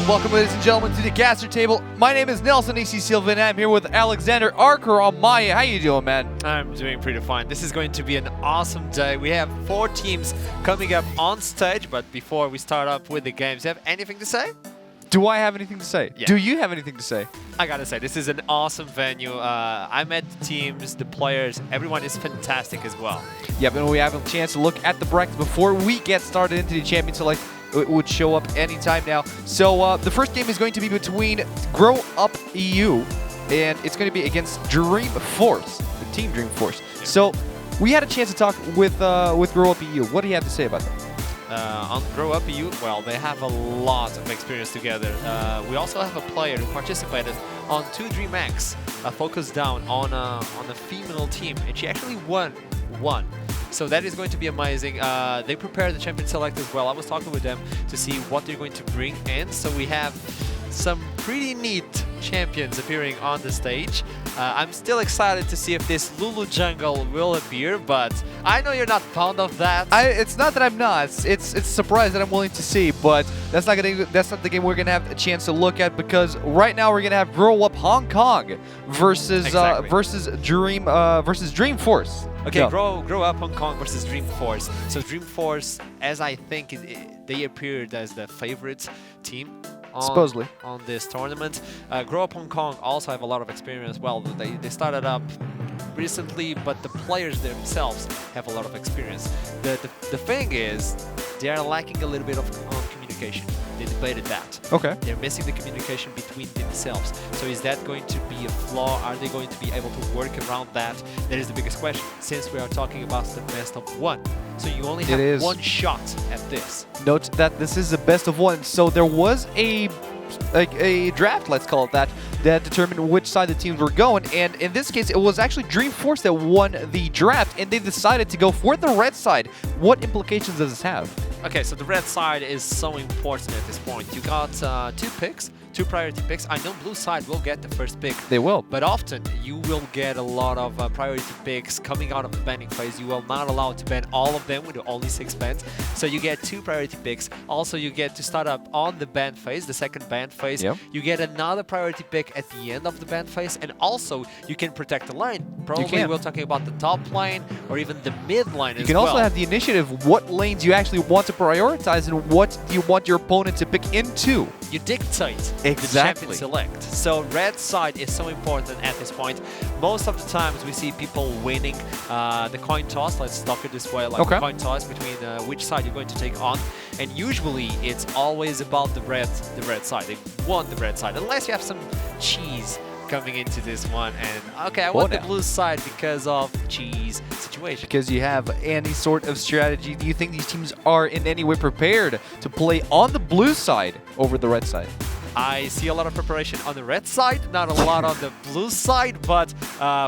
Welcome, ladies and gentlemen, to the caster table. My name is Nelson AC Silva, and I'm here with Alexander Arker on Maya. How you doing, man? I'm doing pretty fine. This is going to be an awesome day. We have 4 teams coming up on stage, but before we start up with the games, you have anything to say? Do I have anything to say? Yeah. Do you have anything to say? I gotta say, this is an awesome venue. I met the teams, the players, everyone is fantastic as well. Yep, and we have a chance to look at the bracket before we get started into the Champion Select. It would show up anytime now. So the first game is going to be between Grow Up EU, and it's going to be against Dream Force, the team Dream Force. Yeah. So we had a chance to talk with Grow Up EU. What do you have to say about that? On Grow Up EU, well, they have a lot of experience together. We also have a player who participated on 2 DreamX, focused down on a female team, and she actually won. So that is going to be amazing. They prepared the Champion Select as well. I was talking with them to see what they're going to bring in. So we have some pretty neat champions appearing on the stage. I'm still excited to see if this Lulu Jungle will appear, but I know you're not fond of that. It's not that I'm not. It's a surprise that I'm willing to see, but that's not the game we're gonna have a chance to look at, because right now we're gonna have Grow Up Hong Kong versus Dream Force. Okay, No. Grow Up Hong Kong versus Dream Force. So Dream Force, as I think, they appeared as the favorite team Supposedly on this tournament. Grow Up Hong Kong also have a lot of experience. Well, they started up recently, but the players themselves have a lot of experience. The thing is, they are lacking a little bit of communication. They debated that. Okay. They're missing the communication between themselves. So is that going to be a flaw? Are they going to be able to work around that? That is the biggest question, since we are talking about the best of 1. So you only have 1 shot at this. Note that this is a best of 1. So there was a draft, let's call it that determined which side the teams were going, and in this case it was actually Dream Force that won the draft, and they decided to go for the red side. What implications does this have? Okay, so the red side is so important at this point. You got 2 picks, 2 priority picks. I know blue side will get the first pick. They will. But often you will get a lot of priority picks coming out of the banning phase. You will not allow to ban all of them with only 6 bans. So you get 2 priority picks. Also, you get to start up on the ban phase, the second ban phase. Yep. You get another priority pick at the end of the ban phase. And also, you can protect the lane. Probably we're talking about the top lane or even the mid lane as well. You can also have the initiative, what lanes you actually want to prioritize and what do you want your opponent to pick into. You dictate Exactly. the champion select. So red side is so important at this point. Most of the times we see people winning the coin toss. Let's talk it this way, like the coin toss between which side you're going to take on. And usually it's always about the red side. They want the red side, unless you have some cheese coming into this one. And okay, I want the blue side because of cheese situation. Because you have any sort of strategy. Do you think these teams are in any way prepared to play on the blue side over the red side? I see a lot of preparation on the red side, not a lot on the blue side, but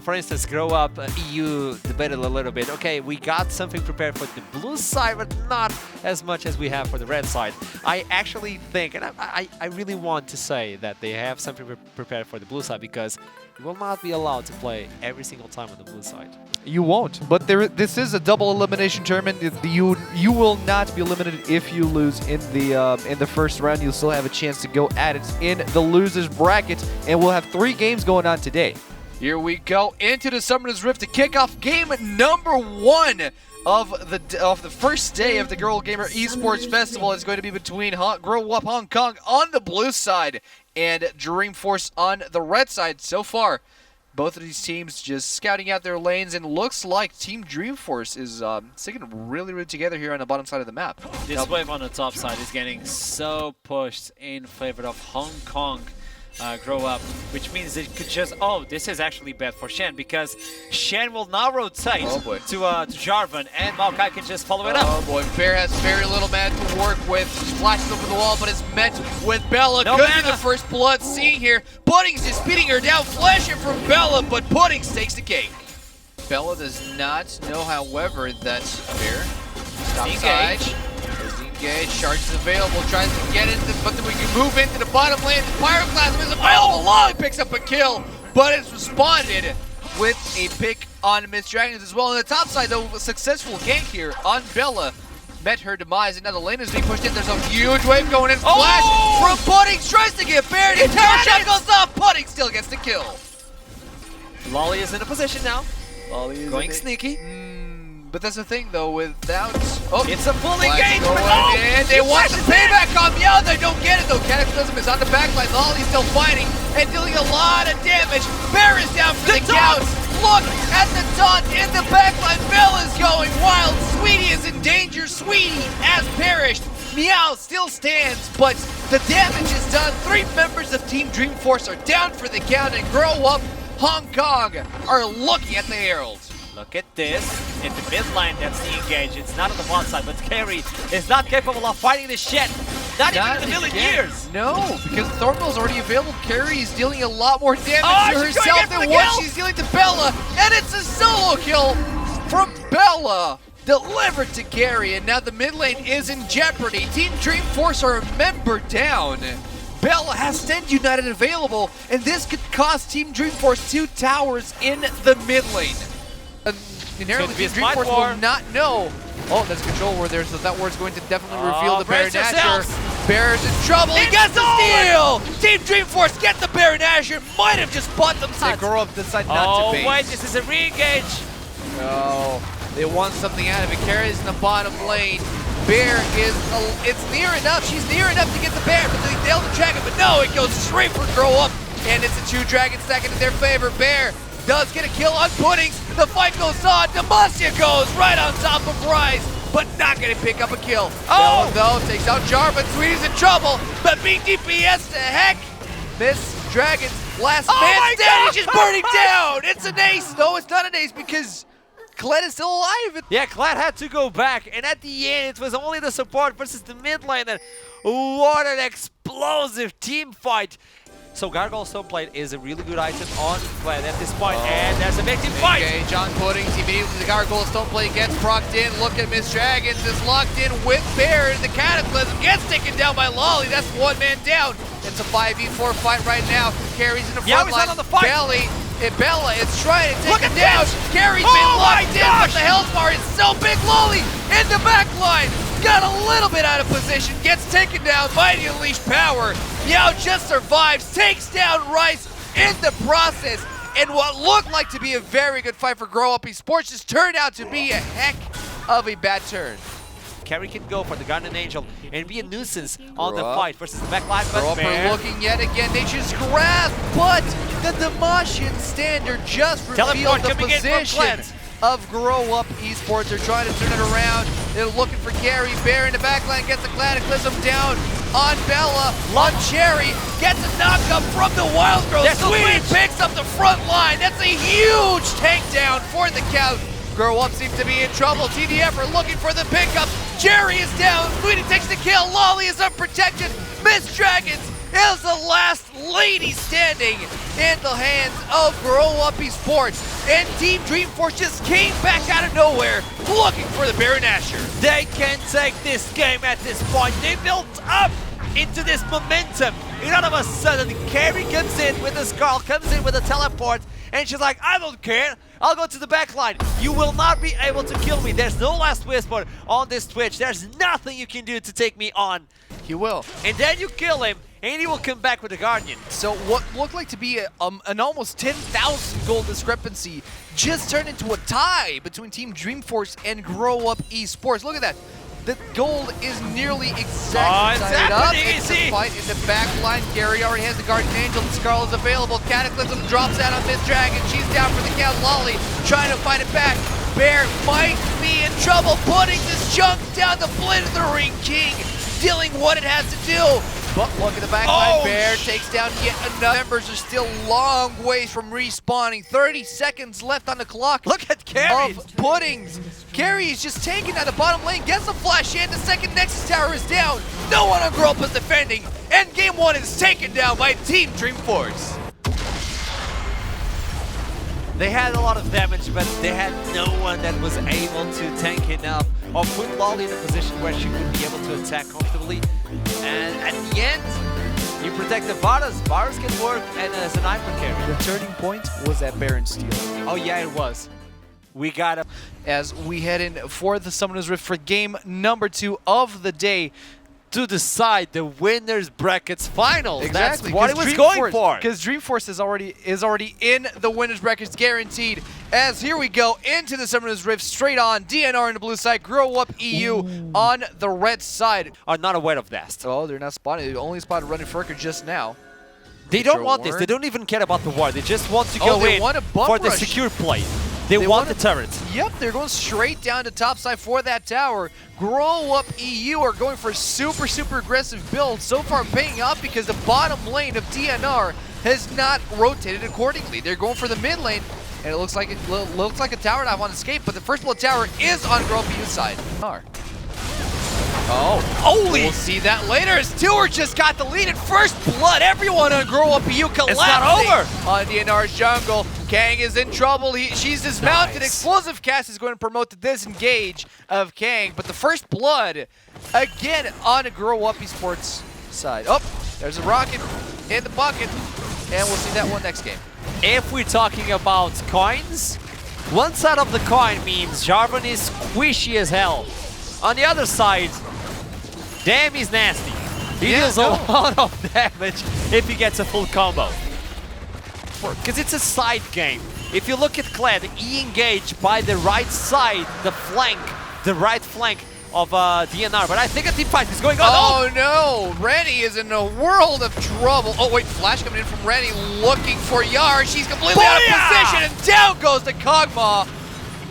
for instance, Grow Up EU debated a little bit. Okay, we got something prepared for the blue side, but not as much as we have for the red side. I actually think, and I really want to say that they have something prepared for the blue side, because you will not be allowed to play every single time on the blue side. You won't, but this is a double elimination tournament. You will not be eliminated if you lose in the first round. You'll still have a chance to go at it in the losers bracket, and we'll have 3 games going on today. Here we go into the Summoner's Rift to kick off game number 1 of the first day of the GIRLGAMER Esports Festival. Is going to be between Grow Up Hong Kong on the blue side and Dream Force on the red side. So far, both of these teams just scouting out their lanes, and looks like Team Dream Force is sticking really together here on the bottom side of the map. This wave on the top side is getting so pushed in favor of Hong Kong Grow Up, which means it could just, oh, this is actually bad for Shen, because Shen will now rotate to Jarvan, and Maokai can just follow it up. Oh boy, Bear has very little mana to work with. Splashes over the wall, but is met with Bella. No Could mana. be the first blood seen here. Puddings is beating her down, flashing from Bella, but Puddings takes the cake. Bella does not know, however, that Bear stops side. Engage, Shark is available, tries to get into, but then we can move into the bottom lane. The Pyroclasm is available, Long picks up a kill, but it's responded with a pick on Miss Dragons as well. On the top side, though, a successful gank here on Bella. met her demise. Another lane is being pushed in. There's a huge wave going in. Flash from Puddings, tries to get buried. The tower shot goes off. Pudding still gets the kill. Lolly is in a position now. Lolly is Going sneaky. But that's the thing, though, without... Oh, It's a full Flash engagement. going in. They want the payback on Meow. They don't get it, though. Cataclysm is on the backline. Lolly's still fighting and dealing a lot of damage. Bear is down for the count. Look at the taunt in the backline. Bell is going wild. Sweetie is in danger. Sweetie has perished. Meow still stands, but the damage is done. 3 members of Team Dreamforce are down for the count, and Grow Up Hong Kong are looking at the Herald. Look at this. In the mid lane, that's the engage. It's not on the bot side, but Carry is not capable of fighting this shit. Not even in a million years. No, because Thornbill's already available. Carrie is dealing a lot more damage to she's going herself in for than the what kill. she's dealing to Bella. And it's a solo kill from Bella. Delivered to Carrie, and now the mid lane is in jeopardy. Team Dreamforce are a member down. Bella has Stand United available, and this could cost Team Dreamforce 2 towers in the mid lane. Inherently, be a Team smite Dreamforce war. will not know. Oh, that's control war there, so that ward's going to definitely reveal the Baron brace Asher. yourselves. Bear's in trouble. He gets the steal. Team Dreamforce get the Baron Asher. Might have just bought them. They grow up, decide not to bait. Oh, wait, this is a re-engage. No, they want something out of it. Carries in the bottom lane. Bear is, it's near enough. She's near enough to get the Bear, but they nailed the dragon. But no, it goes straight for Grow Up, and it's a 2 dragon stacking in their favor. Bear does get a kill on Puddings. The fight goes on. Demacia goes right on top of Rise, but not going to pick up a kill. Oh! Bella, though, takes out Jarvan. Sweetie's in trouble, but being DPS to heck. Miss Dragon's last man standing, just burning down. It's an ace. No, it's not an ace because Kled is still alive. Yeah, Kled had to go back, and at the end, it was only the support versus the mid lane. And what an explosive team fight. So Gargoyle Stoneplate is a really good item on Kled at this point, and there's a big team fight. Okay, John Puddings immediately the Gargoyle Stoneplate gets procced in. Look at Miss Dragons is locked in with Bear, and the Cataclysm gets taken down by Lolly. That's 1 man down. It's a 5v4 fight right now. Carrie's in the front line. on the fight. Bella is trying to take Look him at down. this. Carrie's Oh been my locked in, gosh. but the Hellsbar is so big. Lolly in the back line. Got a little bit out of position. Gets taken down. Mighty Unleashed Power. Meow just survives. Takes down Rice in the process. And what looked like to be a very good fight for Grow Up Esports just turned out to be a heck of a bad turn. Carry can go for the Guardian Angel and be a nuisance on the Grow Up. fight versus the backline, Grow but Up are Bear looking yet again. Nature's Grasp, but the Demacian standard just revealed Teleport the coming in from position Kled. of Grow Up Esports. They're trying to turn it around. They're looking for Gary. Bear in the backline gets the Cataclysm down on Bella. On Cherry gets a knockup from the Wild Girl. That's a Sweetie win. picks up the front line. That's a huge takedown for the count. Grow Up seems to be in trouble. TDF are looking for the pickup. Jerry is down. Sweetie takes the kill. Lolly is unprotected. Miss Dragons is the last lady standing in the hands of Grow Up Esports. And Team Dreamforce just came back out of nowhere looking for the Baron Asher. they can take this game at this point. They built up into this momentum, and all of a sudden Carrie comes in with a Skull, comes in with a teleport, and she's like, I don't care, I'll go to the back line. You will not be able to kill me. There's no Last Whisper on this Twitch. There's nothing you can do to take me on. He will. And then you kill him, and he will come back with the Guardian. So what looked like to be an almost 10,000 goal discrepancy just turned into a tie between Team Dreamforce and Grow Up Esports. Look at that. The gold is nearly exactly it's tied up. happening, It's easy. a fight in the back line. Gary already has the Guardian Angel. The Scarl is available. Cataclysm drops out on Miss Dragon. She's down for the count. Lolly trying to fight it back. Bear might be in trouble. Putting this chunk down the Blithering King. Dealing what it has to do. But look at the back line. Bear takes down yet another. Members are still long ways from respawning. 30 seconds left on the clock. Look at Carrie. Of Puddings. Carrie is just taking out the bottom lane, gets a flash in, the second Nexus Tower is down. No one on Grow Up is defending, and game 1 is taken down by Team Dreamforce. They had a lot of damage, but they had no one that was able to tank enough or put Lolly in a position where she would be able to attack comfortably. And at the end, you protect the Varus. Varus can work and as an item carry. The turning point was that Baron steal. Oh yeah, it was. We got as we head in for the Summoner's Rift for game number 2 of the day. to decide the winners brackets finals. Exactly. That's what it was going for. Because Dreamforce is already in the winners brackets, guaranteed. As here we go into the Summoner's Rift, straight on. DNR on the blue side, Grow Up EU on the red side. Are not aware of that. Oh, they're not spotted. They only spotted Running Furker just now. They don't want this. They don't even care about the war. They just want to go they in want a bump for the rush. secure play. They want the turret. Yep, they're going straight down to top side for that tower. Grow Up EU are going for a super aggressive build. So far paying off because the bottom lane of DNR has not rotated accordingly. They're going for the mid lane, and it looks like a tower dive on escape, but the first blood tower is on Grow Up EU's side. Oh, holy! We'll see that later as Tour just got the lead in first blood. Everyone on Grow Up EU collapsing. It's not over! On DNR's jungle. Kang is in trouble. She's dismounted. Nice. Explosive Cast is going to promote the disengage of Kang, but the first blood again on a Grow Up Esports side. Oh, there's a rocket in the bucket, and we'll see that one next game. If we're talking about coins, one side of the coin means Jarvan is squishy as hell. On the other side, damn, he's nasty. He deals a lot of damage if he gets a full combo. Because it's a side game. If you look at Kled, he engaged by the right side, the right flank of DNR. But I think a team fight is going on. Oh no, Rennie is in a world of trouble. Oh wait, flash coming in from Rennie looking for Yar. She's completely out of position, and down goes the Kog'Maw.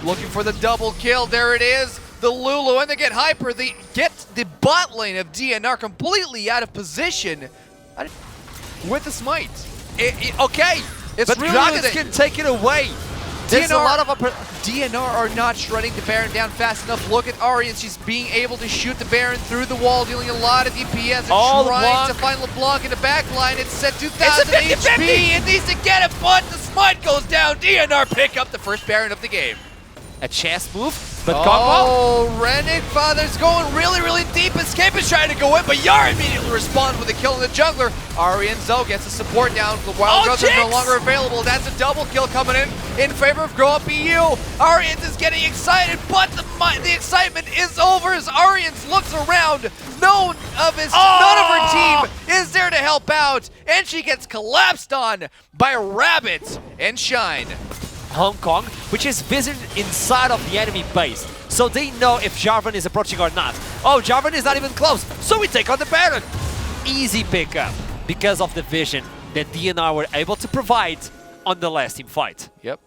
Looking for the double kill, there it is. The Lulu, and they get Hyper. They get the bot lane of DNR completely out of position with the smite. Okay, It's but really Dragons can take it away. There's a lot of DNR are not shredding the Baron down fast enough. Look at Arian. She's being able to shoot the Baron through the wall, dealing a lot of DPS. Oh, Trying LeBlanc. to find LeBlanc in the back line. It's set 2,000 It's a 50-50. HP. It needs to get it, but the smite goes down. DNR pick up the first Baron of the game. a chess move, but Kog'Maw. Oh, Rennick Father's going really deep. Escape is trying to go in, but Yar immediately responds with a kill in the jungler. Arian Zoe gets the support down. The Wild Growth is no longer available. That's a double kill coming in favor of Grow Up EU. Arians is getting excited, but the excitement is over as Arians looks around. None of her team is there to help out, and she gets collapsed on by Rabbit and Shine. Hong Kong, which is visited inside of the enemy base, so they know if Jarvan is approaching or not. Oh, Jarvan is not even close, so we take on the Baron. Easy pickup because of the vision that DNR were able to provide on the last team fight. Yep.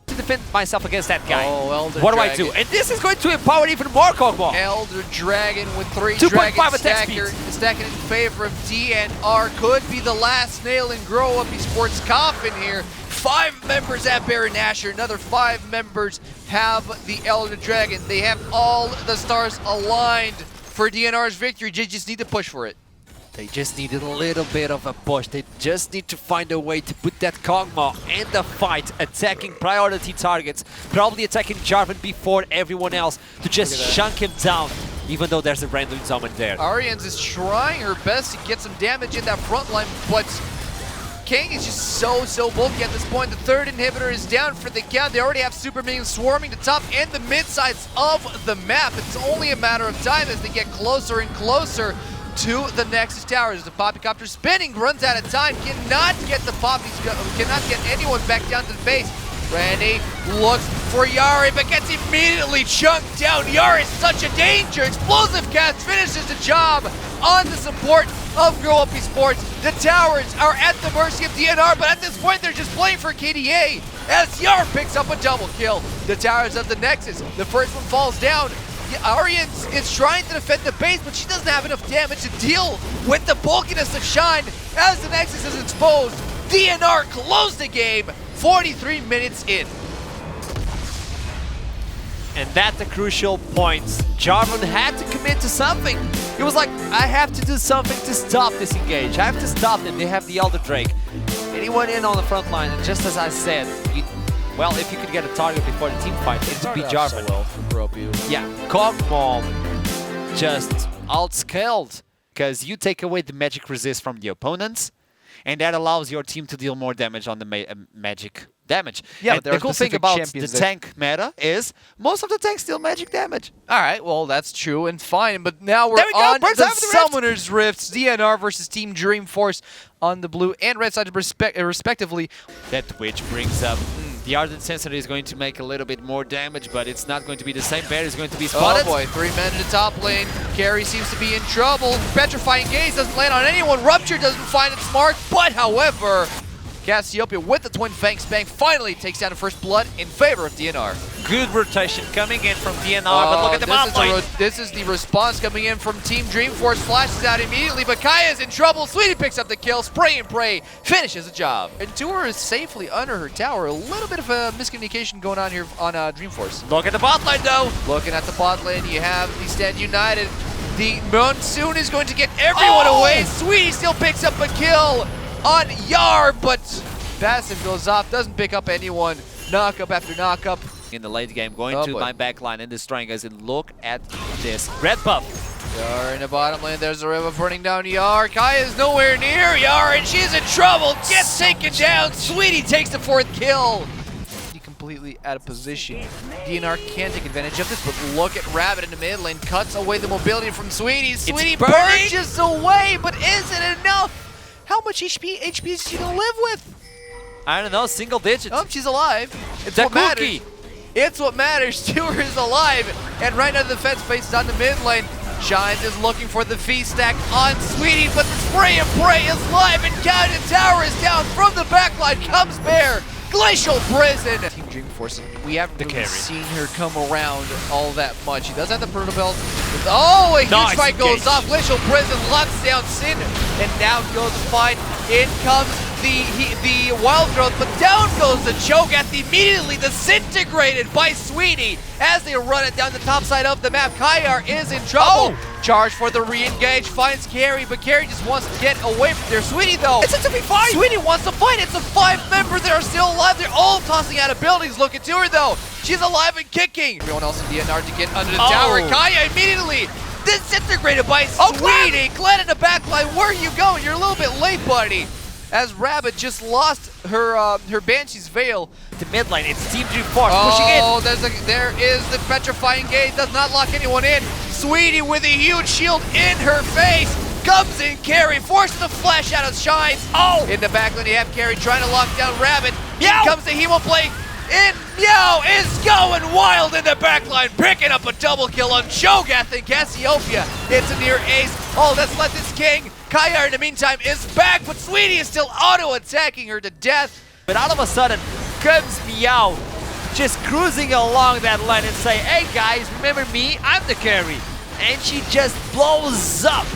To defend myself against that guy. Oh, Elder what Dragon. do I do? And this is going to empower even more Kog'Maw. Elder Dragon with 3 2.5 dragons attack speed. stacking in favor of DNR. Could be the last nail in Grow Up Esports coffin here. 5 members have Baron Nashor. Another 5 members have the Elder Dragon. They have all the stars aligned for DNR's victory. They just need to push for it. They just needed a little bit of a push. They just need to find a way to put that Kog'Maw in the fight, attacking priority targets, probably attacking Jarvan before everyone else to just chunk him down, even though there's a random summon there. Arians is trying her best to get some damage in that front line, but Kang is just so bulky at this point. The third inhibitor is down for the count. They already have super minions swarming the top and the mid sides of the map. It's only a matter of time as they get closer and closer to the Nexus Towers. The Poppycopter spinning, runs out of time, cannot get the Poppies, cannot get anyone back down to the base. Randy looks for Yari, but gets immediately chunked down. Yari is such a danger. Explosive Cast finishes the job on the support of Grow Up Esports. The towers are at the mercy of DNR, but at this point they're just playing for KDA as Yar picks up a double kill. The towers of the Nexus, the first one falls down. Arian is trying to defend the base, but she doesn't have enough damage to deal with the bulkiness of Shine as the Nexus is exposed. DNR closed the game 43 minutes in. And that's the crucial point. Jarvan had to commit to something. He was like, I have to do something to stop this engage. I have to stop them. They have the Elder Drake. And he went in on the front line, and just as I said, well, if you could get a target before the team fight, it would be Jarvan. So well for Grow Up EU. Yeah, Kog'Maw just outscaled because you take away the magic resist from the opponents, and that allows your team to deal more damage on the magic damage. Yeah, and but there the are cool thing specific about the champions that- tank meta is most of the tanks deal magic damage. All right, well, that's true and fine, but now we're There we go, on Birds the Eye of the Rift. Summoner's Rifts, DNR versus Team Dreamforce on the blue and red side respectively. That which brings up the Ardent Sensor is going to make a little bit more damage, but it's not going to be the same. Bear is going to be spotted. Oh boy, 3 men in the top lane. Carry seems to be in trouble. Petrifying Gaze doesn't land on anyone. Rupture doesn't find its mark, but however, Cassiopeia with the Twin Fang Spang finally takes down the first blood in favor of DNR. Good rotation coming in from DNR, but look at the bot lane. This is the response coming in from Team Dreamforce. Flashes out immediately, but Kaya's in trouble. Sweetie picks up the kill. Spray and pray finishes the job. And Tour is safely under her tower. A little bit of a miscommunication going on here on Dreamforce. Look at the bot lane though. Looking at the bot lane, you have the Stand United. The Monsoon is going to get everyone away. Sweetie still picks up a kill on Yar, but passive goes off, doesn't pick up anyone. Knock up after knock up. In the late game, going to boy. my backline and destroying us. And look at this red buff. Yar in the bottom lane, there's a river running down Yar. Kaya is nowhere near Yar, and she's in trouble. Gets taken down. Sweetie takes the 4th kill. Completely out of position. DNR can take advantage of this, but look at Rabbit in the mid lane. Cuts away the mobility from Sweetie. Sweetie purges away, but is it enough? How much HP is she gonna live with? I don't know, single digits. Oh, she's alive. It's The what matters. cookie. It's what matters. Tour is alive. And right now the defense faces on the mid lane. Shines is looking for the feast stack on Sweetie, but the spray and pray is live, and Counted Tower is down. From the backline comes Bear. Glacial Prison. Team Dreamforce, we haven't really seen her come around all that much. She does have the Bruno Belt. Oh, a huge fight goes off. Glacial Prison locks down Sin, and now goes to find. In comes the Wild Growth, but down goes the Cho'Gath, immediately disintegrated by Sweetie as they run it down the top side of the map. Kayar is in trouble. Charge for the re-engage, finds Carry, but Carry just wants to get away from there. Sweetie though, It's a 2v5. Sweetie wants to fight. It's a 5 member that are still alive. They're all tossing out of buildings. Look at her though. She's alive and kicking. Everyone else in DNR to get under the tower. Kaya immediately disintegrated by Sweetie. Glenn in the backline, where are you going? You're a little bit late, buddy. As Rabbit just lost her Banshee's Veil. The mid lane, it's Team Dreamforce pushing in. Oh, there is the Petrifying Gaze. Does not lock anyone in. Sweetie with a huge shield in her face. Comes in Carry, forces the flash out of Shines. In the backline, you have Carry trying to lock down Rabbit. Here comes the Hemoblade. And Meow is going wild in the backline, picking up a double kill on Cho'Gath and Cassiopeia. It's a near ace. Oh, that's let this king. Kayar in the meantime is back, but Sweetie is still auto-attacking her to death. But all of a sudden, comes Meow, just cruising along that line and say, hey guys, remember me? I'm the carry. And she just blows up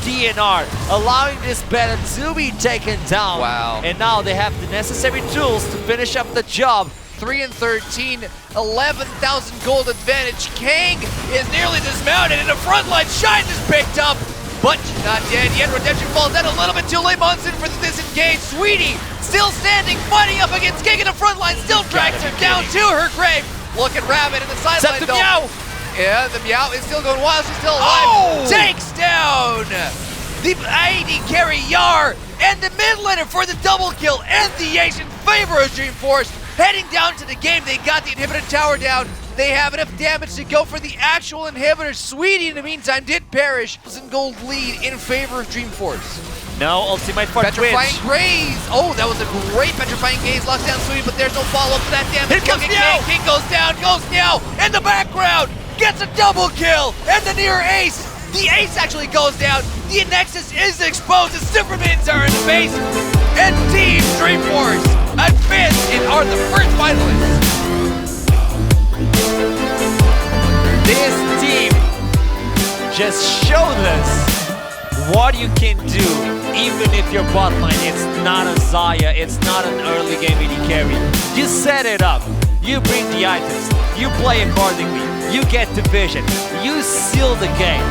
DNR, allowing this battle to be taken down. Wow. And now they have the necessary tools to finish up the job. 3 and 13, 11,000 gold advantage. Kang is nearly dismounted in the front line. Shines is picked up, but she's not dead yet. Redemption falls out a little bit too late. Monson for the disengage. Sweetie still standing, fighting up against King in the front line. Still drags her down to her grave. Look at Rabbit in the sideline though. Meow. Yeah, the Meow is still going wild. She's still alive. Takes down the AD carry Yar and the mid laner for the double kill and the ace in favor of Dreamforce. Heading down to the game, they got the inhibitor tower down. They have enough damage to go for the actual inhibitor. Sweetie, in the meantime, did perish. Gold lead in favor of Dreamforce. No ultimate for Petrifying Twitch. Graze. Oh, that was a great Petrifying Gaze. Locks down Sweetie, but there's no follow-up to that damage. Here comes Meow. King goes down, goes Meow in the background. Gets a double kill and the near ace. The ace actually goes down. The Nexus is exposed. The Supermans are in space. And Team Dreamforce advance and are the first finalists. This team just showed us what you can do even if your bot line it's not a Xayah, it's not an early game AD carry. You set it up, you bring the items, you play accordingly, you get the vision, you seal the game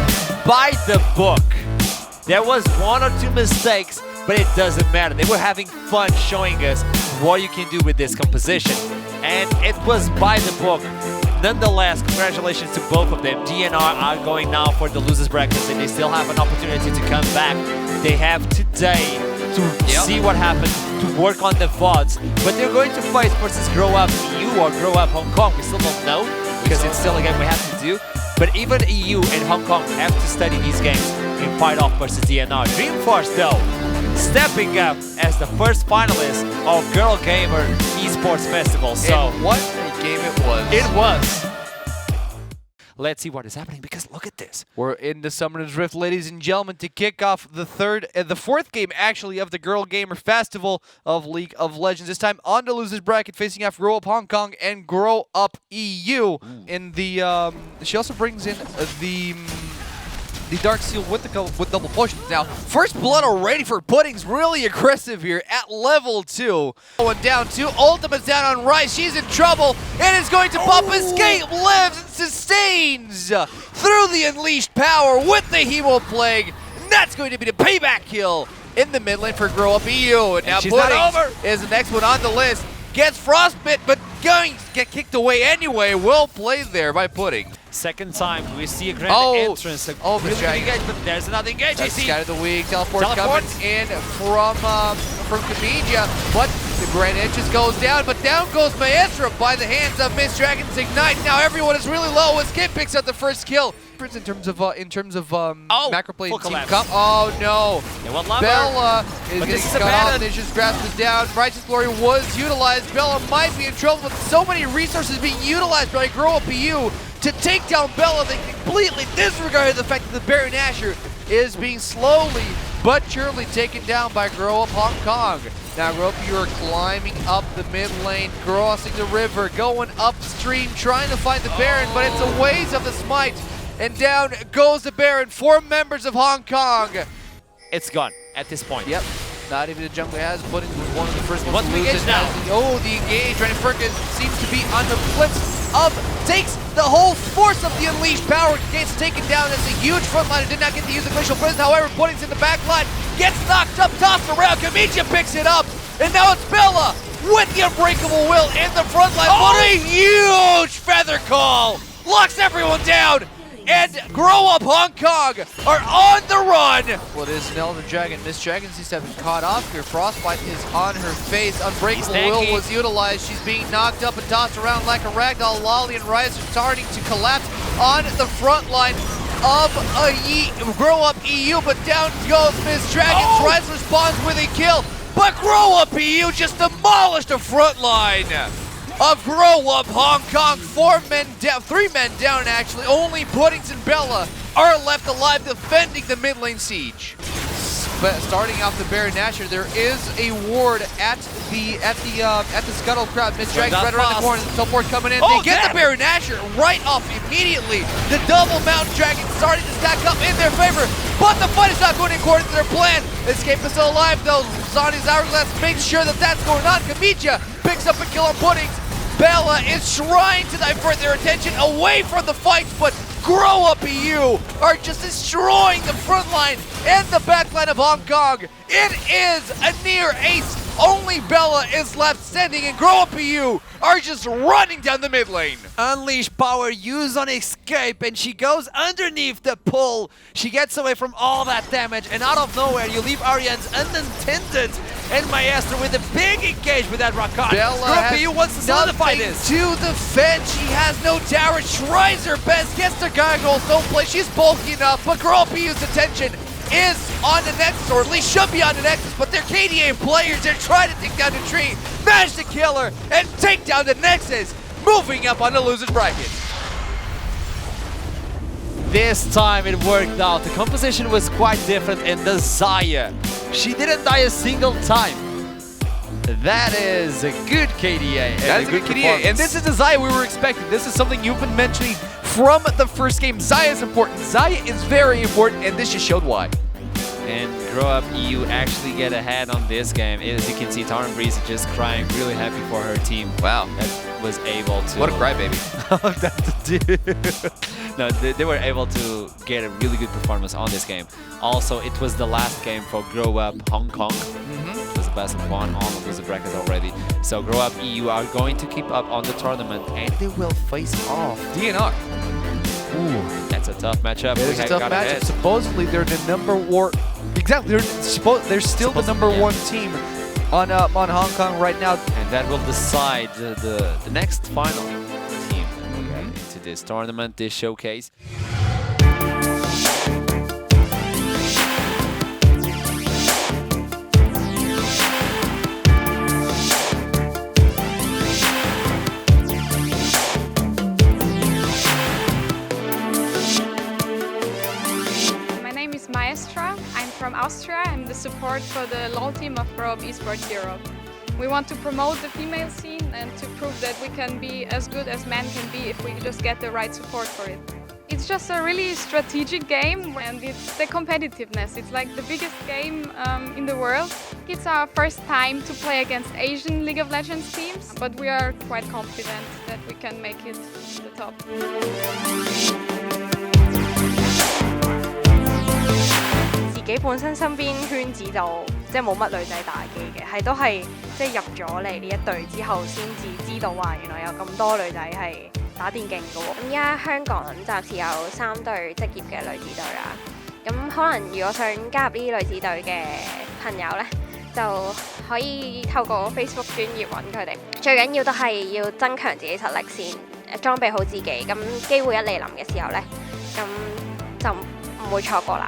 by the book. There was 1 or 2 mistakes, but it doesn't matter. They were having fun showing us what you can do with this composition. And it was by the book. Nonetheless, congratulations to both of them. DNR are going now for the losers brackets and they still have an opportunity to come back. They have today to see what happened, to work on the VODs. But they're going to fight versus Grow Up EU or Grow Up Hong Kong. We still don't know because it's still a game we have to do. But even EU and Hong Kong have to study these games in fight off versus DNR. Dreamforce, though, stepping up as the first finalist of GIRLGAMER Esports Festival. So and what a game it was. it was. Let's see what is happening because look at this. We're in the Summoner's Rift, ladies and gentlemen, to kick off the fourth game actually of the GIRLGAMER Festival of League of Legends. This time on the losers bracket, facing off Grow Up Hong Kong and Grow Up EU. In the she also brings in the Dark Seal with double potions. Now, first blood already for Pudding's really aggressive here at level 2. Going down 2, ultimate's down on Rice, she's in trouble, and is going to pop escape, lives and sustains through the unleashed power with the Hemo Plague. And that's going to be the payback kill in the mid lane for Grow Up EU. And now Pudding is the next one on the list. Gets frostbit, but going to get kicked away anyway. Well played there by Pudding. Second time we see a grand entrance. Really good engagement. There's another engage. That's Sky of the Week. Teleport coming in from Kamedia, but the grand entrance goes down. But down goes Maestra by the hands of Miss Dragon's Ignite. Now everyone is really low as Kid picks up the first kill. In terms of macro play team comp. Oh no! Bella is getting cut off. They just grasped it down. Righteous Glory was utilized. Bella might be in trouble with so many resources being utilized by Grow Up EU to take down Bella. They completely disregarded the fact that the Baron Asher is being slowly but surely taken down by Grow Up Hong Kong. Now Grow Up EU are climbing up the mid lane, crossing the river, going upstream, trying to find the Baron, but it's a ways of the smite. And down goes the Baron. 4 members of Hong Kong. It's gone at this point. Yep. Not even the jungle has. Pudding was one of the first ones to lose lose it. now. The engage. Randy Fergus seems to be on the flips of, takes the whole force of the unleashed power. Gets taken down as a huge frontliner. Did not get to use the glacial prison. However, Pudding's in the back line. Gets knocked up, tossed around. Kamedia picks it up. And now it's Bella with the unbreakable will in the front line. What a huge feather call. Locks everyone down. And Grow Up Hong Kong are on the run. Well, it is an Elder Dragon. Miss Dragon seems to have been caught off here. Frostbite is on her face. Unbreakable Will was utilized. She's being knocked up and tossed around like a ragdoll. Lolly and Rise are starting to collapse on the front line of Grow Up EU. But down goes Miss Dragon. Rise responds with a kill. But Grow Up EU just demolished the front line of Grow Up Hong Kong. 4 men down, 3 men down actually. Only Puddings and Bella are left alive defending the mid lane siege. But starting off the Baron Nashor, there is a ward at the Scuttle crowd. Miss Dragon's right around the corner. The support coming in. They get the Baron Nashor right off immediately. The double Mountain Dragon starting to stack up in their favor, but the fight is not going according to their plan. Escape is still alive though. Zani's Hourglass makes sure that that's going on. Kamedia picks up a kill on Puddings. Bella is trying to divert their attention away from the fights, but Grow Up EU are just destroying the front line and the back line of Hong Kong. It is a near ace. Only Bella is left standing, and Grow Up EU are just running down the mid lane. Unleash power, use on escape, and she goes underneath the pull. She gets away from all that damage, and out of nowhere, you leave Arians unattended. And Maestro with a big engage with that Rakan. Bella EU wants to solidify this. To defend, she has no tower. Tries her best, gets the gargoyles, don't play. She's bulky enough, but Grow Up EU's attention is on the Nexus, or at least should be on the Nexus, but they're KDA players. They're trying to take down the tree, manage to kill her, and take down the Nexus, moving up on the losers bracket. This time it worked out. The composition was quite different, and the Xayah, she didn't die a single time. That is a good KDA. That is a good KDA, and this is the Xayah we were expecting. This is something you've been mentioning from the first game. Xayah is important. Xayah is very important, and this just showed why. And Grow Up EU actually get ahead on this game. As you can see, Tarn Breeze is just crying, really happy for her team. Wow. That was able to... What a crybaby. No, they were able to get a really good performance on this game. Also, it was the last game for Grow Up Hong Kong. It was the best of 1 on the loser bracket already. So Grow Up EU are going to keep up on the tournament, and they will face off DNR. Ooh, that's a tough matchup. It is a tough matchup. Supposedly, they're the number Exactly. They're still the number one team on Hong Kong right now. And that will decide the next final team into this tournament, this showcase. I'm from Austria. I'm the support for the LoL team of Pro Esports Europe. We want to promote the female scene and to prove that we can be as good as men can be if we just get the right support for it. It's just a really strategic game, and it's the competitiveness. It's like the biggest game in the world. It's our first time to play against Asian League of Legends teams, but we are quite confident that we can make it to the top. 自己本身身邊圈子就即係冇乜女仔打機嘅，係都係即係入咗嚟呢一隊之後先至知道話原來有咁多女仔係打電競嘅喎。咁依家香港暫時有3隊職業嘅女子隊啦。咁可能如果想加入呢啲女子隊嘅朋友呢，就可以透過 Facebook 專頁揾佢哋。最緊要都係要增強自己實力先，裝備好自己。咁機會一嚟臨嘅時候呢，咁就唔會錯過啦。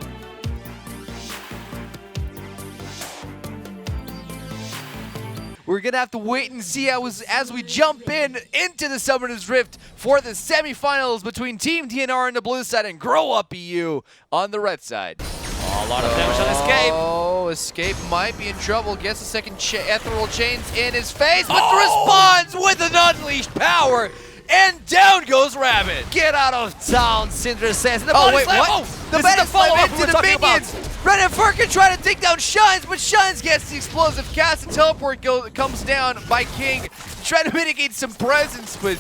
We're going to have to wait and see as we jump into the Summoner's Rift for the semifinals between Team DNR on the blue side and Grow Up EU on the red side. Oh, a lot of damage on Escape. Oh, Escape might be in trouble. Gets a second ethereal chains in his face, but responds with an unleashed power. And down goes Rabbit. Get out of town, Syndra says. Oh, wait, what? The Meta Slam into the minions. Ren and Furkin try to take down Shines, but Shines gets the explosive cast and teleport comes down by King. Trying to mitigate some presence, but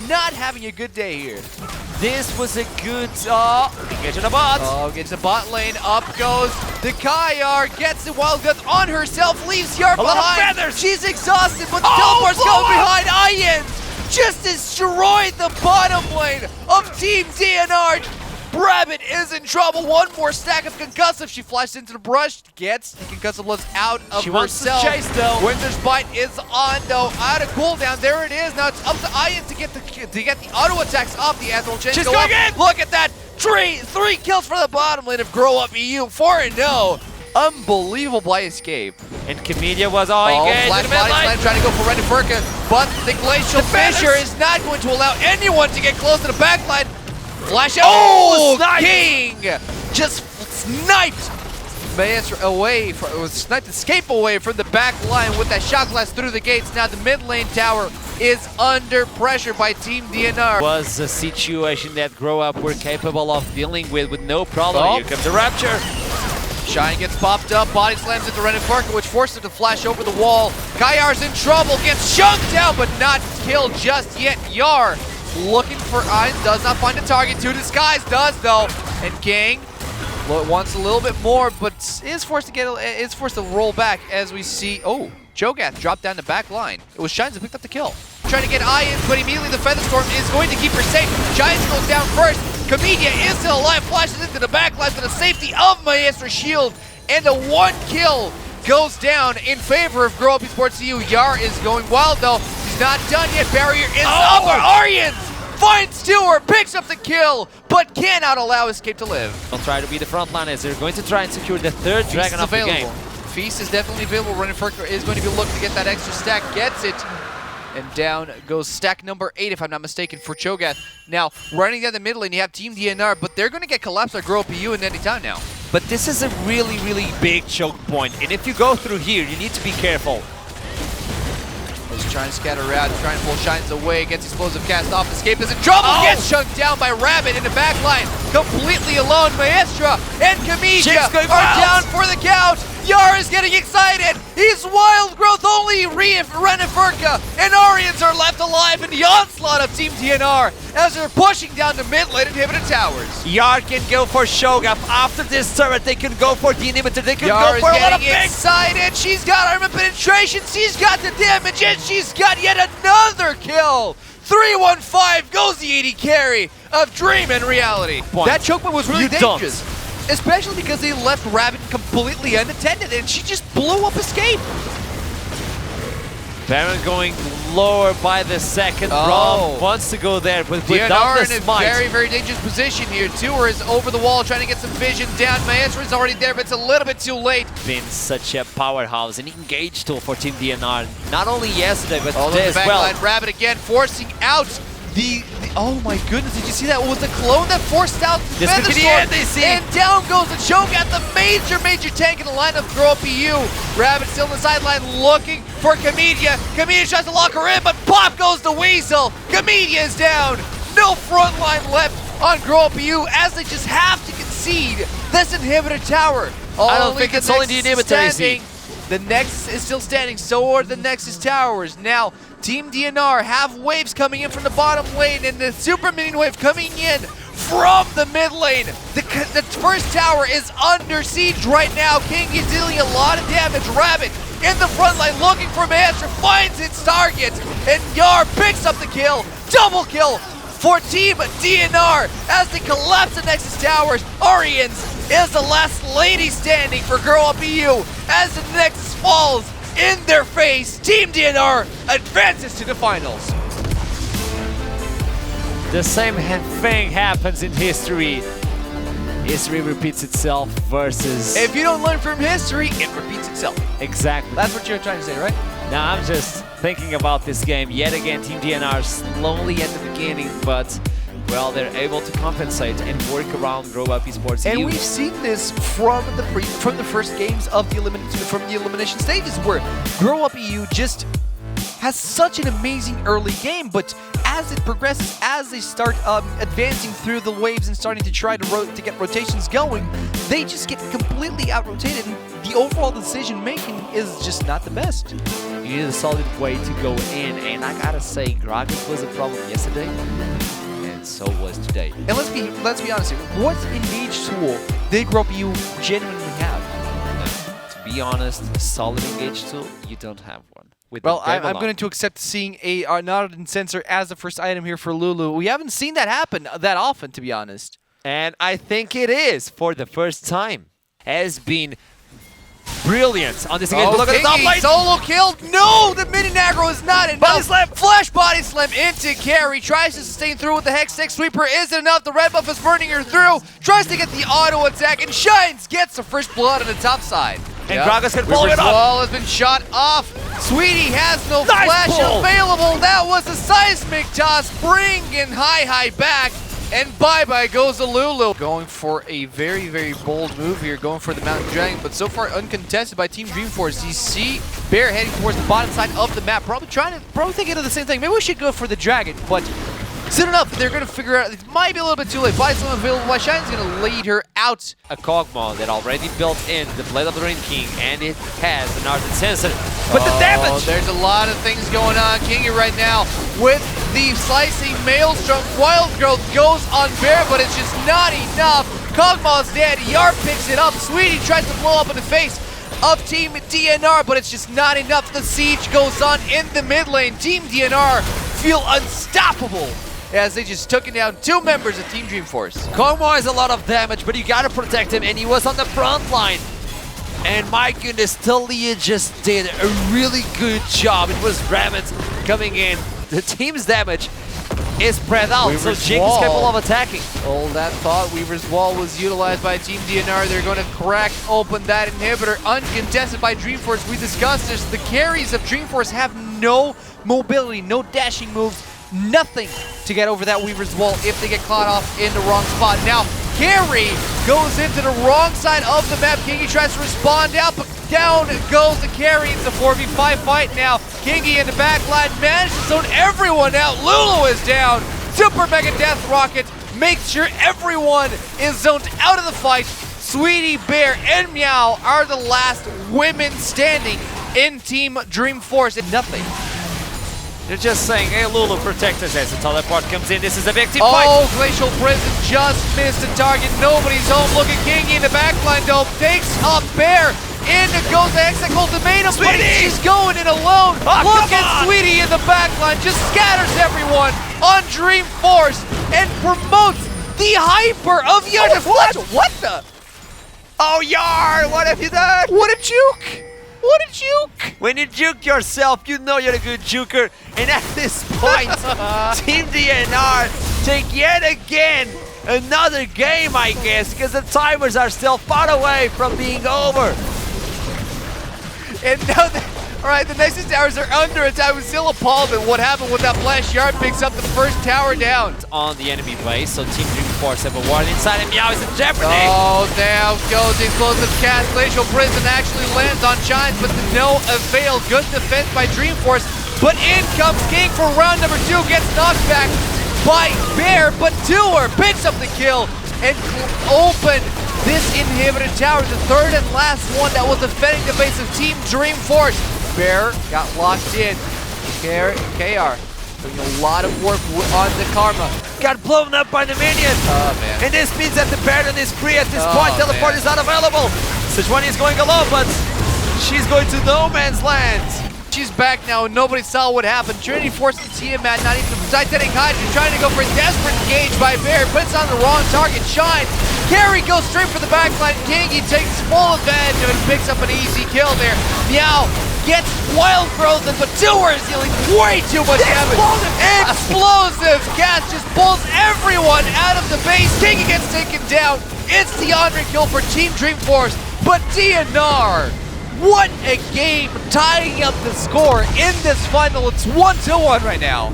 not having a good day here. This was a good engage in the bot. Oh, gets the bot lane. Up goes the Kayar. Gets the Wild Gun on herself. Leaves Yar behind. She's exhausted, but the teleport's going behind. Ian just destroyed the bottom lane of Team DNR. Rabbit is in trouble. One more stack of concussive. She flashes into the brush, gets the concussive levels out of she herself. Wants to chase though. Winter's Bite is on though, out of cooldown. There it is. Now it's up to Ian to get the auto attacks off the Ethereal Chain. She's going in. Look at that. Three kills for the bottom lane of Grow Up EU. 4-0. Unbelievable by Escape. And Camellia was all engaged. Flash body slam trying to go for Ren and Furka, but the Glacial Fissure is not going to allow anyone to get close to the backline. Flash out. Oh, King just sniped Maestro away sniped Escape away from the back line with that shot blast through the gates. Now the mid lane tower is under pressure by Team DNR. Was a situation that Grow Up were capable of dealing with no problem. Here comes the Rapture. Shine gets popped up, body slams into Ren and Furka, which forces him to flash over the wall. Kayar's in trouble, gets chunked down, but not killed just yet. Yar looking for Ein, does not find a target. To Disguise does though, and Gang wants a little bit more, but is forced to roll back as we see. Oh, Cho'Gath dropped down the back line. It was Shines that picked up the kill. Trying to get Ian, but immediately the Featherstorm is going to keep her safe. Shines goes down first. Comedia is still alive, flashes into the back line for the safety of Maestra Shield, and the 1 kill goes down in favor of Grow Up Esports EU. Yar is going wild though. He's not done yet. Barrier is up. Arians finds Stewart, picks up the kill, but cannot allow Escape to live. They'll try to be the frontliners. They're going to try and secure the third dragon of the game. Feast is definitely available. Ren and Furka is going to be looking to get that extra stack. Gets it. And down goes stack number 8, if I'm not mistaken, for Cho'Gath. Now, running down the mid lane, you have Team DNR, but they're going to get collapsed by Grow Up EU in any time now. But this is a really, really big choke point. And if you go through here, you need to be careful. He's trying to scatter around, trying to pull Shines away, gets explosive cast off. Escape is in trouble, gets chunked down by Rabbit in the back line. Completely alone, Maestra and Kamisha are down for the count. Yar is getting excited. He's wild growth only. Ren and Furka and Arians are left alive in the onslaught of Team DNR as they're pushing down the mid lane inhibitor towers. Yar can go for Cho'Gath. After this turret, they can go for the inhibitor. They can Yar go for a lot of getting excited. She's got armor penetration. She's got the damage, and she's got yet another kill. 3-1-5 goes the AD carry of Dream and Reality. That choke point was really dangerous. especially because they left Rabbit completely unattended, and she just blew up Escape. Baron going lower by the second. Oh. Braum wants to go there, but without DNR the in a smite. very, very dangerous position here. Tour is over the wall trying to get some vision down. Maestro is already there, but it's a little bit too late. Been such a powerhouse, an engage tool for Team DNR. Not only yesterday, but All today over the as well. backline, Rabbit again forcing out the oh my goodness, did you see that? Was the clone that forced out This could be the Featherstorm? end, they see. And down goes the choke at the major tank in the lineup. Grow Up EU. Rabbit still on the sideline looking for Comedia. Comedia tries to lock her in, but pop goes the Weasel. Comedia is down. No front line left on Grow Up EU as they just have to concede this inhibitor tower. I don't think it's only the inhibitor, standing. The Nexus is still standing, so are the Nexus towers. Now, Team DNR have waves coming in from the bottom lane, and the super minion wave coming in from the mid lane. The first tower is under siege right now. King is dealing a lot of damage. Rabbit in the front line looking for Master, finds its target, and Yar picks up the kill. Double kill for Team DNR as they collapse the Nexus towers. Arians is the last lady standing for Grow Up EU as the Nexus falls in their face. Team DNR advances to the finals. The same thing happens in history. History repeats itself versus... If you don't learn from history, it repeats itself. Exactly. That's what you're trying to say, right? Now I'm just thinking about this game. Yet again, Team DNR slowly at the beginning, but well, they're able to compensate and work around Grow Up Esports. And we've seen this from the first games of the elimination stages, where Grow Up EU just has such an amazing early game, but as it progresses, as they start advancing through the waves and starting to try to get rotations going, they just get completely out-rotated, and the overall decision-making is just not the best. You need a solid way to go in, and I gotta say, Gragas was a problem yesterday, and so was today. And let's be honest here, what engage tool did Grow Up EU genuinely have? To be honest, a solid engage tool, you don't have one. Well, I'm going to accept seeing a Nautilus sensor as the first item here for Lulu. We haven't seen that happen that often, to be honest. And I think it is for the first time. Has been brilliant on this engage. Oh, Look at the top lane. Solo killed. No, the mini aggro is not enough. Body slam. Flash body slam into Carry. Tries to sustain through with the Hextech Sweeper. Isn't enough. The red buff is burning her through. Tries to get the auto attack, and Shines gets the first blood on the top side. And Gragas can follow it up. Wall has been shot off. Sweetie has no Nice flash pull. available. That was a seismic toss. Bringing high back. And bye-bye goes the Lulu. Going for a very, very bold move here. Going for the Mountain Dragon. But so far uncontested by Team Dreamforce. You see Bear heading towards the bottom side of the map. Probably thinking of the same thing. Maybe we should go for the Dragon. But soon enough, they're going to figure out. It might be a little bit too late. Body slam available by Shine's going to lead her out. A Kog'Maw that already built in the Blade of the Rain King, and it has an Ardent Sensor. But the damage! There's a lot of things going on. Kingy right now with the slicing Maelstrom. Wild Growth goes on Bear, but it's just not enough. Kog'Maw's dead. Yar picks it up. Sweetie tries to blow up in the face of Team DNR, but it's just not enough. The siege goes on in the mid lane. Team DNR feel unstoppable as they just took down two members of Team Dreamforce. Kog'Maw has a lot of damage, but you gotta protect him, and he was on the front line. And my goodness, Talia just did a really good job. It was Rabbit coming in. The team's damage is spread out, so Weaver's Jing is Wall. capable of attacking. Oh, that thought. Weaver's Wall was utilized by Team DNR. They're going to crack open that inhibitor. Uncontested by Dreamforce. We discussed this. The carries of Dreamforce have no mobility, no dashing moves, nothing to get over that Weaver's Wall if they get caught off in the wrong spot. Now, Carry goes into the wrong side of the map. Kingy tries to respond out, but down goes the Carry. It's a 4v5 fight now. Kingy in the back line managed to zone everyone out. Lulu is down. Super Mega Death Rocket makes sure everyone is zoned out of the fight. Sweetie, Bear, and Meow are the last women standing in Team Dreamforce. And nothing. They're just saying, hey Lulu, protect us as the teleport comes in. This is a big team Oh, fight. Glacial Prison just missed the target. Nobody's home. Look at Kingy in the backline though. Takes up Bear. In goes the Hextech Ultimatum. But Sweetie! she's going in alone. Oh, Look come at on! Sweetie in the backline. Just scatters everyone on Dreamforce and promotes the hyper of Yar. What the? Oh, Yar! What have you done? What a juke! What a juke! When you juke yourself, you know you're a good juker. And at this point, Team DNR take yet again another game, I guess, because the timers are still far away from being over. And now, alright, the Nexus towers are under attack. I was still appalled at what happened with that flash. Yard picks up the first tower down. On the enemy base, so Team Dreamforce have a ward inside, and Meow is in jeopardy. Oh, now goes the explosive cast. Glacial Prison actually lands on Shines, but to no avail. Good defense by Dreamforce, but in comes King for round number 2. Gets knocked back by Bear, but Doer picks up the kill and open this inhibitor tower, the third and last one that was defending the base of Team Dreamforce. Bear got locked in. KR doing a lot of work on the Karma. Got blown up by the minion. Oh, man. And this means that the Baron is free at this point. Teleport is not available. Sejuani is going alone, but she's going to no man's land. She's back now, and nobody saw what happened. Trinity forced the Tiamat, not even the Titanic Hydra, trying to go for a desperate engage by Bear, puts on the wrong target. Shine. Carry goes straight for the backline. Kingy takes full advantage of it, picks up an easy kill there. Meow gets wild frozen, but Doer is dealing way too much damage. Explosive cast just pulls everyone out of the base. Kingy gets taken down. It's the Andre kill for Team Dreamforce, but DNR, what a game, tying up the score in this final. It's 1-1 right now.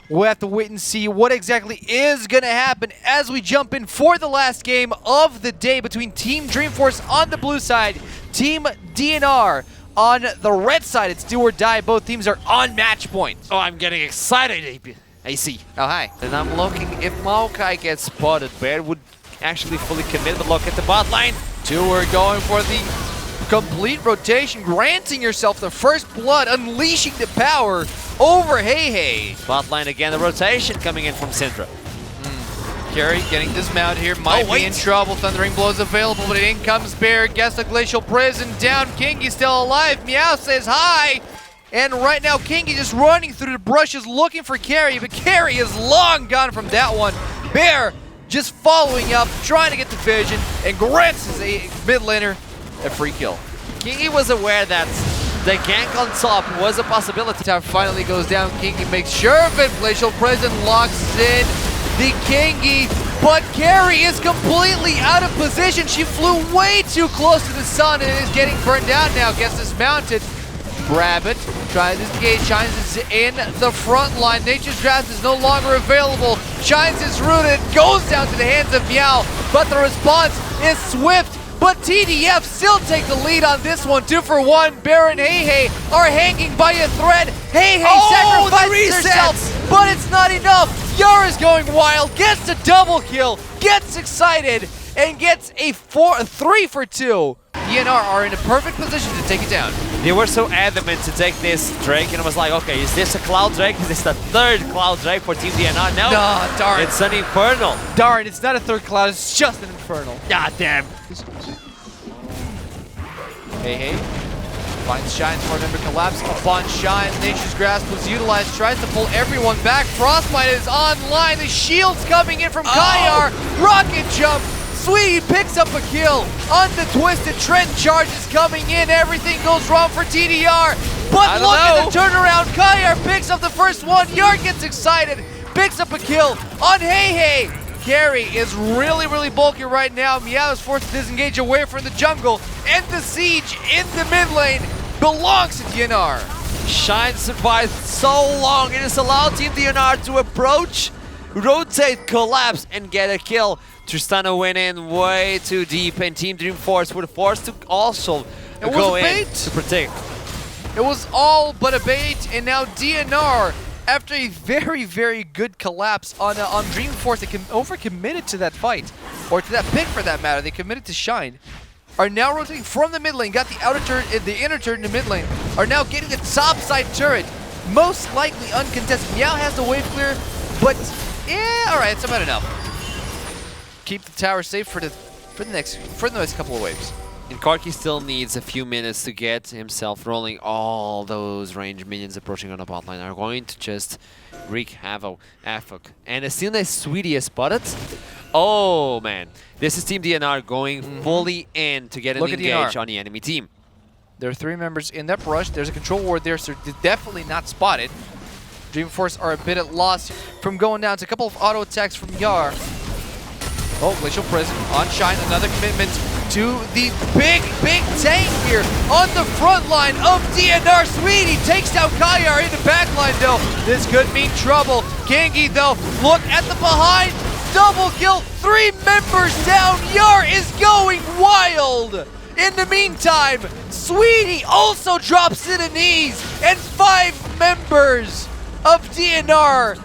We'll have to wait and see what exactly is going to happen as we jump in for the last game of the day between Team Dreamforce on the blue side, Team DNR on the red side. It's do or die. Both teams are on match point. Oh, I'm getting excited, AC. Oh, hi. And I'm looking, if Maokai gets spotted, Bear would actually fully commit, but look at the bot lane. Doer going for the complete rotation, granting yourself the first blood, unleashing the power over Hey. Bot lane again, the rotation coming in from Syndra. Carry getting dismounted here, might be in trouble. Thundering Blows available, but in comes Bear, gets the Glacial Prison down. Kingy still alive, Meow says hi. And right now, Kingy just running through the brushes looking for Carry, but Carry is long gone from that one. Bear just following up, trying to get the vision, and grants his mid laner a free kill. Kingy was aware that the gank on top was a possibility. Tower finally goes down. Kingy makes sure of it. Glacial Prison locks in the Kingy, but Carry is completely out of position. She flew way too close to the sun and is getting burned out now. Gets dismounted. Rabbit tries to engage. Shines is in the front line. Nature's Grasp is no longer available. Shines is rooted. Goes down to the hands of Meow, but the response is swift. But TDF still take the lead on this one. 2 for 1. Bear and Hey are hanging by a thread. Hey sacrifices herself, but it's not enough. Yara's going wild, gets a double kill, gets excited, and gets a 3 for 2. DNR are in a perfect position to take it down. They were so adamant to take this Drake, and I was like, okay, is this a Cloud Drake? Is this the third Cloud Drake for Team DNR? No, darn. It's an Infernal. Darn, it's not a third Cloud, it's just an Infernal. God damn. Hey. Finds Shine for another collapse upon Shine. Nature's Grasp was utilized, tries to pull everyone back. Frostbite is online. The shield's coming in from Kayar. Rocket jump. Sweet picks up a kill on the Twisted Trend. Charges coming in. Everything goes wrong for TDR. But look at the turnaround. Kayar picks up the first one. Yard gets excited. Picks up a kill on Hey. Carry is really bulky right now. Meow is forced to disengage away from the jungle. And the siege in the mid lane belongs to DNR. Shine survived so long. It has allowed Team DNR to approach, rotate, collapse, and get a kill. Tristana went in way too deep, and Team Dreamforce were forced to also go in to protect. It was all but a bait, and now DNR, after a very good collapse on Dreamforce, they overcommitted to that fight, or to that pick for that matter. They committed to Shine. Are now rotating from the mid lane, got the outer turret, the inner turret in the mid lane, are now getting the top side turret, most likely uncontested. Meow has the wave clear, but yeah, all right, it's about enough. Keep the tower safe for the next couple of waves. And Karki still needs a few minutes to get himself rolling. All those ranged minions approaching on the bot line are going to just wreak havoc. And as soon as Sweetie is spotted, Oh, man. This is Team DNR going fully in to get an Look at engage DNR. on the enemy team. There are 3 members in that rush. There's a control ward there, so they're definitely not spotted. Dreamforce are a bit at loss from going down to a couple of auto attacks from Yar. Oh, Glacial Prison on Shine, another commitment to the big tank here on the front line of DNR. Sweetie takes down Kayar in the back line though. This could mean trouble. Kangi though, look at the behind. Double kill, 3 members down. Yar is going wild. In the meantime, Sweetie also drops to the knees, and 5 members of DNR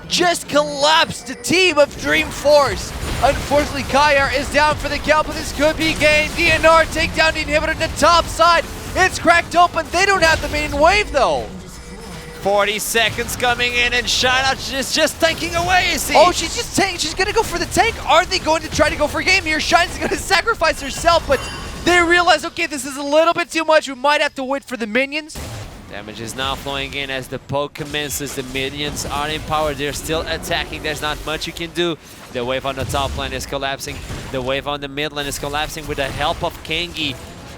just collapsed the team of Dreamforce. Unfortunately, Kayar is down for the count, but this could be gained. DNR take down the inhibitor to the top side. It's cracked open. They don't have the main wave though. 40 seconds coming in, and Shine is just tanking away, you see. Oh, she's just tanking. She's going to go for the tank. Are they going to try to go for a game here? Shine's going to sacrifice herself, but they realize, okay, this is a little bit too much. We might have to wait for the minions. Damage is now flowing in as the poke commences. The minions are in power. They're still attacking. There's not much you can do. The wave on the top lane is collapsing. The wave on the mid lane is collapsing with the help of Kangi.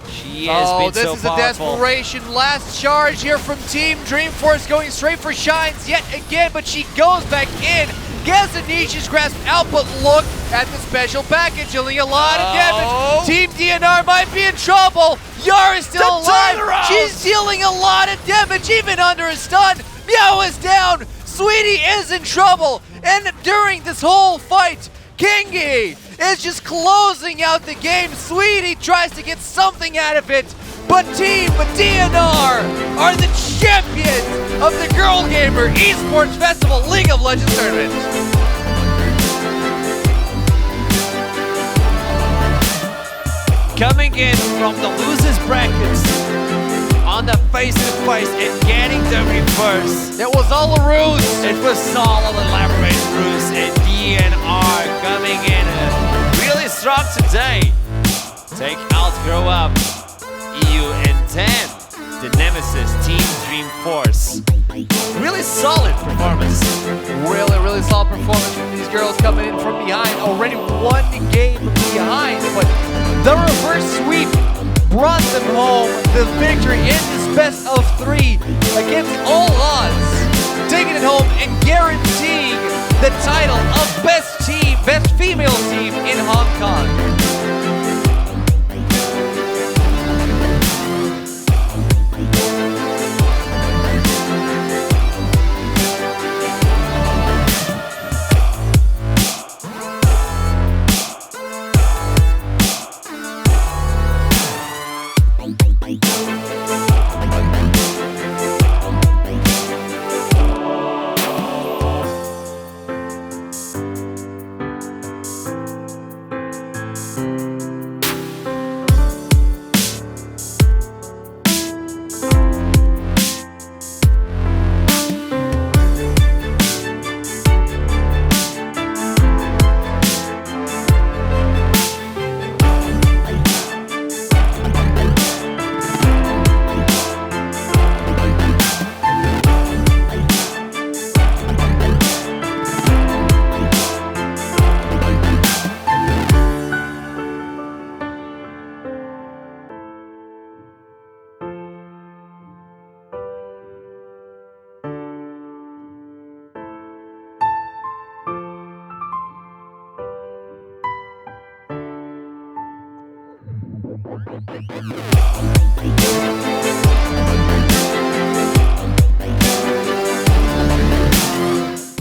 She has been so this is powerful. a desperation. Last charge here from Team Dreamforce going straight for Shines yet again, but she goes back in. Gazanish's grasp out, but look at the special package, dealing a lot of damage. Team DNR might be in trouble. Yar is still alive. She's dealing a lot of damage, even under a stun. Meow is down. Sweetie is in trouble. And during this whole fight, Kangi is just closing out the game. Sweetie tries to get something out of it, but Team DNR are the champions of the GIRLGAMER Esports Festival League of Legends Tournament. Coming in from the losers brackets on the face-to-face and getting the reverse. It was all a ruse. It was all an elaborate ruse, and DNR coming in really strong today. Take out, grow up. EU and 10, the Nemesis Team Dreamforce. Really solid performance. Really solid performance from these girls coming in from behind. Already 1 game behind, but the reverse sweep brought them home the victory in this best of 3 against all odds, taking it home and guaranteeing the title of best female team in Hong Kong.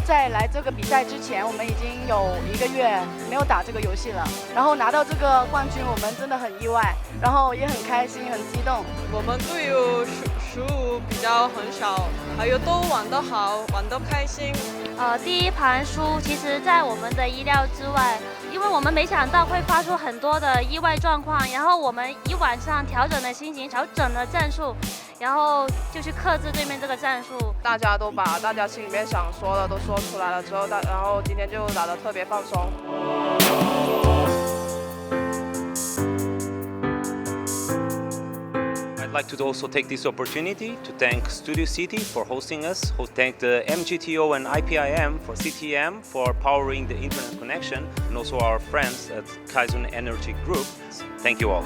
在来这个比赛之前，我们已经有1个月没有打这个游戏了，然后拿到这个冠军，我们真的很意外，然后也很开心，很激动。我们队友失误比较很少，还有都玩得好，玩得开心。第一盘输，其实在我们的意料之外，因为我们没想到会发出很多的意外状况，然后我们一晚上调整了心情，调整了战术，然后就去克制对面这个战术。大家都把大家心里面想说的都说出来了之后，然后今天就打得特别放松。I'd like to also take this opportunity to thank Studio City for hosting us, thank the MGTO and IPIM for CTM for powering the internet connection, and also our friends at Kaizun Energy Group. Thank you all.